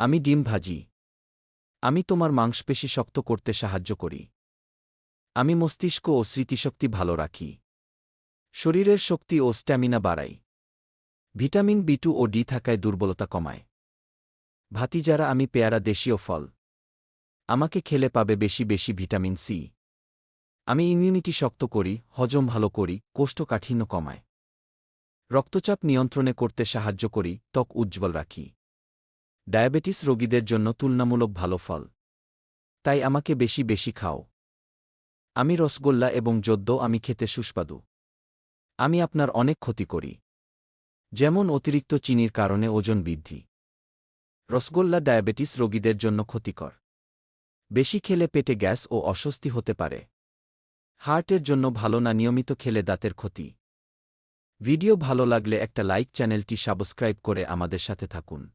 আমি ডিম ভাজি। আমি তোমার মাংসপেশি শক্ত করতে সাহায্য করি। আমি মস্তিষ্ক ও স্মৃতিশক্তি ভালো রাখি। শরীরের শক্তি ও স্ট্যামিনা বাড়াই। ভিটামিন বি2 ও ডি থাকায় দুর্বলতা কমায়। ভাতিজারা আমি পেয়ারা দেশীয় ফল। আমাকে খেলে পাবে বেশি বেশি ভিটামিন সি। আমি ইমিউনিটি শক্ত করি, হজম ভালো করি, কোষ্ঠকাঠিন্য কমায়। রক্তচাপ নিয়ন্ত্রণে করতে সাহায্য করি, ত্বক উজ্জ্বল রাখি। ডায়াবেটিস রোগীদের জন্য তুলনামূলক ভালো ফল। তাই আমাকে বেশি বেশি খাও। আমি রসগোল্লা এবং যদ্য আমি খেতে সুস্বাদু। আমি আপনার অনেক ক্ষতি করি। যেমন অতিরিক্ত চিনির কারণে ওজন বৃদ্ধি। রসগোল্লা ডায়াবেটিস রোগীদের জন্য ক্ষতিকর। বেশি খেলে পেটে গ্যাস ও অস্বস্তি হতে পারে। হার্টের জন্য ভালো না, নিয়মিত খেলে দাঁতের ক্ষতি। ভিডিও ভালো লাগলে একটা লাইক, চ্যানেলটি সাবস্ক্রাইব করে আমাদের সাথে থাকুন।